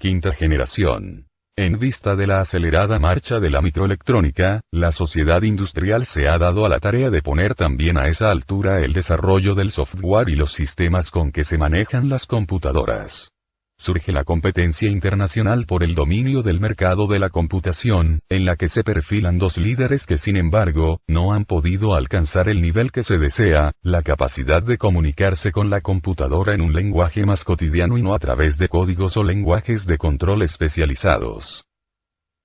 Quinta generación. En vista de la acelerada marcha de la microelectrónica, la sociedad industrial se ha dado a la tarea de poner también a esa altura el desarrollo del software y los sistemas con que se manejan las computadoras. Surge la competencia internacional por el dominio del mercado de la computación, en la que se perfilan dos líderes que sin embargo, no han podido alcanzar el nivel que se desea, la capacidad de comunicarse con la computadora en un lenguaje más cotidiano y no a través de códigos o lenguajes de control especializados.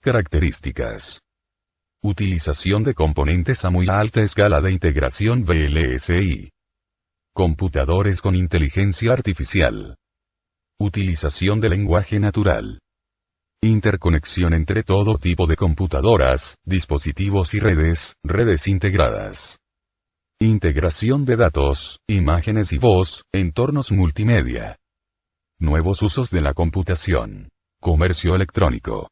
Características. Utilización de componentes a muy alta escala de integración VLSI. Computadores con inteligencia artificial. Utilización de lenguaje natural. Interconexión entre todo tipo de computadoras, dispositivos y redes integradas. Integración de datos, imágenes y voz, entornos multimedia. Nuevos usos de la computación. Comercio electrónico.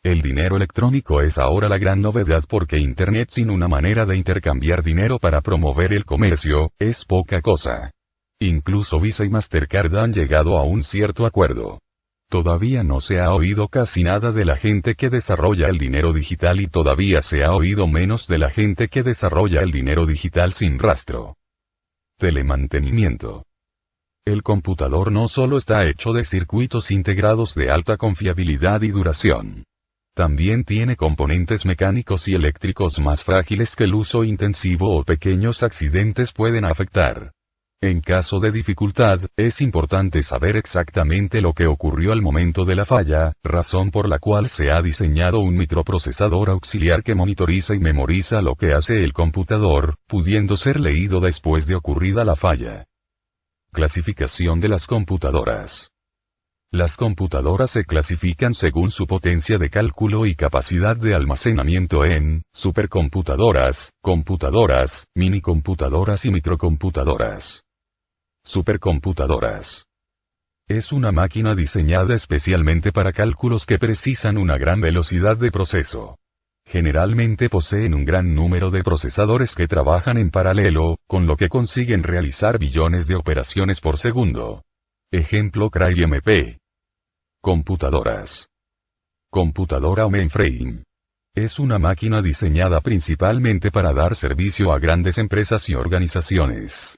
El dinero electrónico es ahora la gran novedad porque Internet sin una manera de intercambiar dinero para promover el comercio, es poca cosa. Incluso Visa y Mastercard han llegado a un cierto acuerdo. Todavía no se ha oído casi nada de la gente que desarrolla el dinero digital y todavía se ha oído menos de la gente que desarrolla el dinero digital sin rastro. Telemantenimiento. El computador no solo está hecho de circuitos integrados de alta confiabilidad y duración. También tiene componentes mecánicos y eléctricos más frágiles que el uso intensivo o pequeños accidentes pueden afectar. En caso de dificultad, es importante saber exactamente lo que ocurrió al momento de la falla, razón por la cual se ha diseñado un microprocesador auxiliar que monitoriza y memoriza lo que hace el computador, pudiendo ser leído después de ocurrida la falla. Clasificación de las computadoras. Las computadoras se clasifican según su potencia de cálculo y capacidad de almacenamiento en supercomputadoras, computadoras, minicomputadoras y microcomputadoras. Supercomputadoras. Es una máquina diseñada especialmente para cálculos que precisan una gran velocidad de proceso. Generalmente poseen un gran número de procesadores que trabajan en paralelo, con lo que consiguen realizar billones de operaciones por segundo. Ejemplo CRY-MP. Computadoras. Computadora o mainframe. Es una máquina diseñada principalmente para dar servicio a grandes empresas y organizaciones.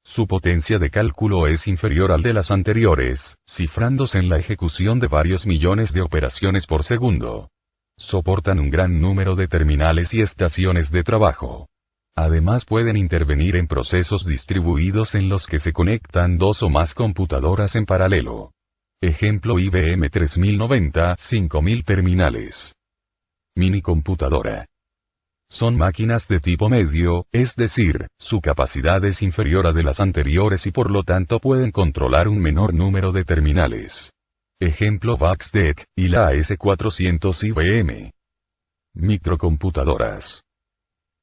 Su potencia de cálculo es inferior al de las anteriores, cifrándose en la ejecución de varios millones de operaciones por segundo. Soportan un gran número de terminales y estaciones de trabajo. Además pueden intervenir en procesos distribuidos en los que se conectan dos o más computadoras en paralelo. Ejemplo IBM 3090, 5000 terminales. Minicomputadora. Son máquinas de tipo medio, es decir, su capacidad es inferior a de las anteriores y por lo tanto pueden controlar un menor número de terminales. Ejemplo VAXDEC, y la AS400 IBM. Microcomputadoras.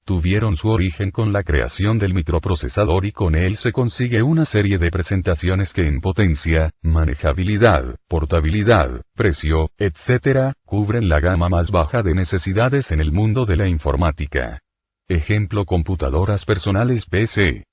Tuvieron su origen con la creación del microprocesador y con él se consigue una serie de presentaciones que en potencia, manejabilidad, portabilidad, precio, etc., cubren la gama más baja de necesidades en el mundo de la informática. Ejemplo computadoras personales PC.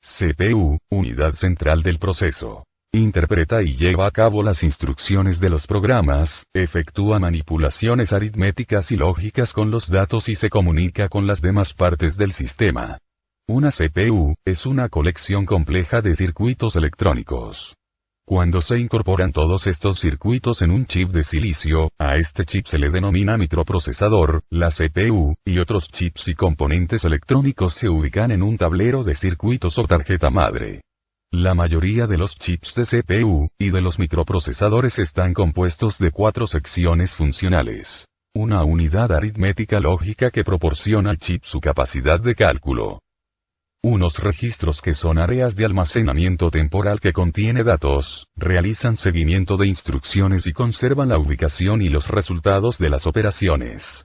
CPU, unidad central del proceso. Interpreta y lleva a cabo las instrucciones de los programas, efectúa manipulaciones aritméticas y lógicas con los datos y se comunica con las demás partes del sistema. Una CPU, es una colección compleja de circuitos electrónicos. Cuando se incorporan todos estos circuitos en un chip de silicio, a este chip se le denomina microprocesador, la CPU, y otros chips y componentes electrónicos se ubican en un tablero de circuitos o tarjeta madre. La mayoría de los chips de CPU, y de los microprocesadores están compuestos de 4 secciones funcionales. Una unidad aritmética lógica que proporciona al chip su capacidad de cálculo. Unos registros que son áreas de almacenamiento temporal que contiene datos, realizan seguimiento de instrucciones y conservan la ubicación y los resultados de las operaciones.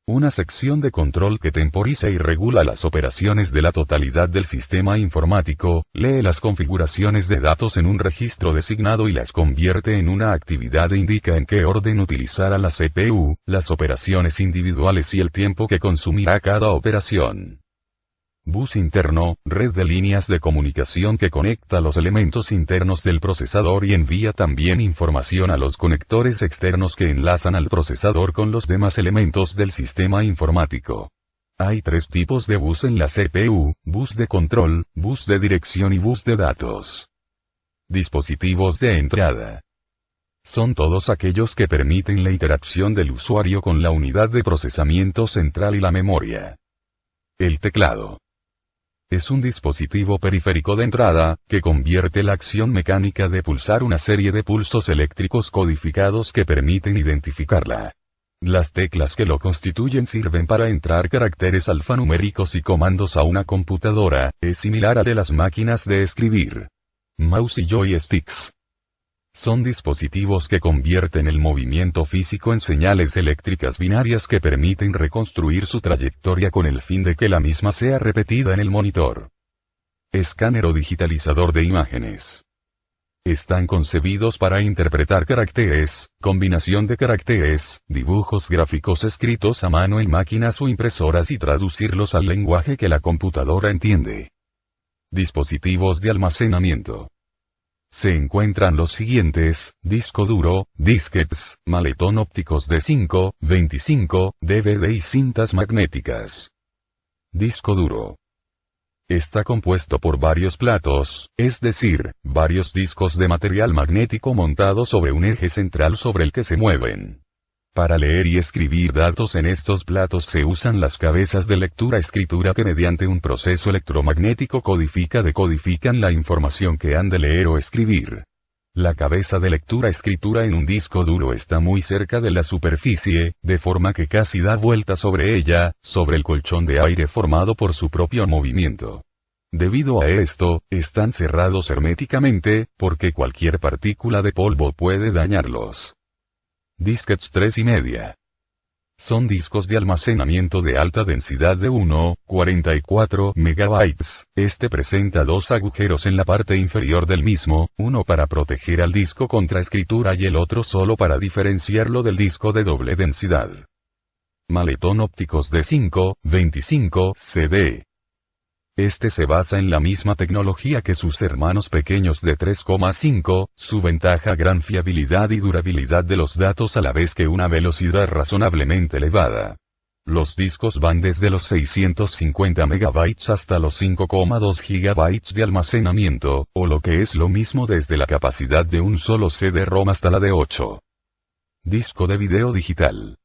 Una sección de control que temporiza y regula las operaciones de la totalidad del sistema informático, lee las configuraciones de datos en un registro designado y las convierte en una actividad e indica en qué orden utilizará la CPU, las operaciones individuales y el tiempo que consumirá cada operación. bus interno, red de líneas de comunicación que conecta los elementos internos del procesador y envía también información a los conectores externos que enlazan al procesador con los demás elementos del sistema informático. Hay tres tipos de bus en la CPU: bus de control, bus de dirección y bus de datos. Dispositivos de entrada. Son todos aquellos que permiten la interacción del usuario con la unidad de procesamiento central y la memoria. El teclado. Es un dispositivo periférico de entrada, que convierte la acción mecánica de pulsar una serie de pulsos eléctricos codificados que permiten identificarla. Las teclas que lo constituyen sirven para entrar caracteres alfanuméricos y comandos a una computadora, es similar a de las máquinas de escribir. Mouse y joysticks. Son dispositivos que convierten el movimiento físico en señales eléctricas binarias que permiten reconstruir su trayectoria con el fin de que la misma sea repetida en el monitor. Escáner o digitalizador de imágenes. Están concebidos para interpretar caracteres, combinación de caracteres, dibujos gráficos escritos a mano en máquinas o impresoras y traducirlos al lenguaje que la computadora entiende. Dispositivos de almacenamiento. Se encuentran los siguientes: disco duro, disquetes, maletón ópticos de 5, 25, DVD y cintas magnéticas. Disco duro. Está compuesto por varios platos, es decir, varios discos de material magnético montados sobre un eje central sobre el que se mueven. Para leer y escribir datos en estos platos se usan las cabezas de lectura-escritura que mediante un proceso electromagnético decodifican la información que han de leer o escribir. La cabeza de lectura-escritura en un disco duro está muy cerca de la superficie, de forma que casi da vuelta sobre ella, sobre el colchón de aire formado por su propio movimiento. Debido a esto, están cerrados herméticamente, porque cualquier partícula de polvo puede dañarlos. Disquetes 3,5. Son discos de almacenamiento de alta densidad de 1,44 MB. Este presenta dos agujeros en la parte inferior del mismo, uno para proteger al disco contra escritura y el otro solo para diferenciarlo del disco de doble densidad. Maletón ópticos de 5,25 CD. Este se basa en la misma tecnología que sus hermanos pequeños de 3,5, su ventaja: gran fiabilidad y durabilidad de los datos a la vez que una velocidad razonablemente elevada. Los discos van desde los 650 MB hasta los 5,2 GB de almacenamiento, o lo que es lo mismo desde la capacidad de un solo CD-ROM hasta la de 8. Disco de video digital.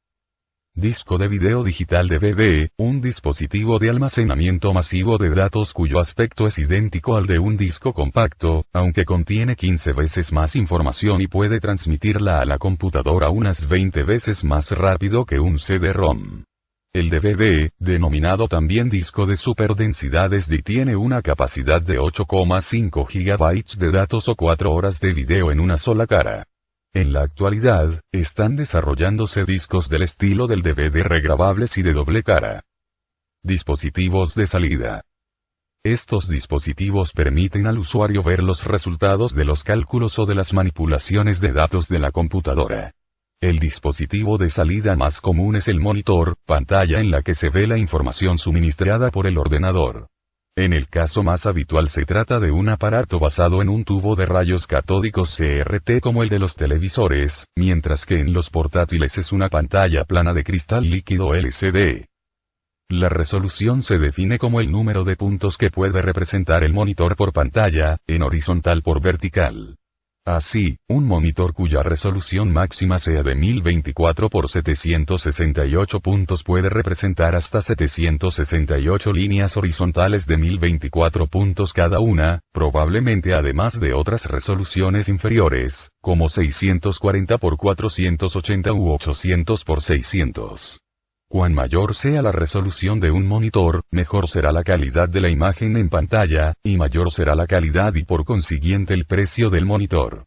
Disco de video digital DVD, un dispositivo de almacenamiento masivo de datos cuyo aspecto es idéntico al de un disco compacto, aunque contiene 15 veces más información y puede transmitirla a la computadora unas 20 veces más rápido que un CD-ROM. El DVD, denominado también disco de superdensidad SD, tiene una capacidad de 8,5 GB de datos o 4 horas de video en una sola cara. En la actualidad, están desarrollándose discos del estilo del DVD regrabables y de doble cara. Dispositivos de salida. Estos dispositivos permiten al usuario ver los resultados de los cálculos o de las manipulaciones de datos de la computadora. El dispositivo de salida más común es el monitor, pantalla en la que se ve la información suministrada por el ordenador. En el caso más habitual se trata de un aparato basado en un tubo de rayos catódicos CRT como el de los televisores, mientras que en los portátiles es una pantalla plana de cristal líquido LCD. La resolución se define como el número de puntos que puede representar el monitor por pantalla, en horizontal por vertical. Así, un monitor cuya resolución máxima sea de 1024 por 768 puntos puede representar hasta 768 líneas horizontales de 1024 puntos cada una, probablemente además de otras resoluciones inferiores, como 640 por 480 u 800 por 600. Cuan mayor sea la resolución de un monitor, mejor será la calidad de la imagen en pantalla, y mayor será la calidad y por consiguiente el precio del monitor.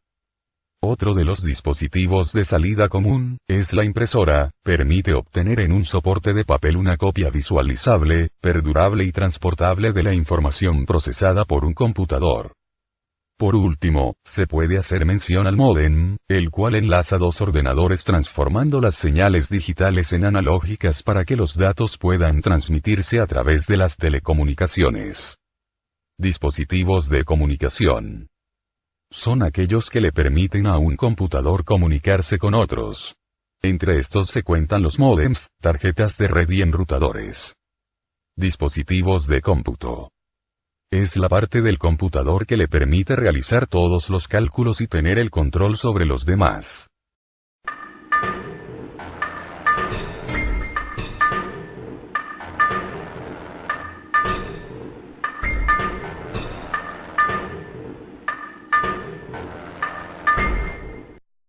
Otro de los dispositivos de salida común, es la impresora, permite obtener en un soporte de papel una copia visualizable, perdurable y transportable de la información procesada por un computador. Por último, se puede hacer mención al módem, el cual enlaza dos ordenadores transformando las señales digitales en analógicas para que los datos puedan transmitirse a través de las telecomunicaciones. Dispositivos de comunicación. Son aquellos que le permiten a un computador comunicarse con otros. Entre estos se cuentan los módems, tarjetas de red y enrutadores. Dispositivos de cómputo. Es la parte del computador que le permite realizar todos los cálculos y tener el control sobre los demás.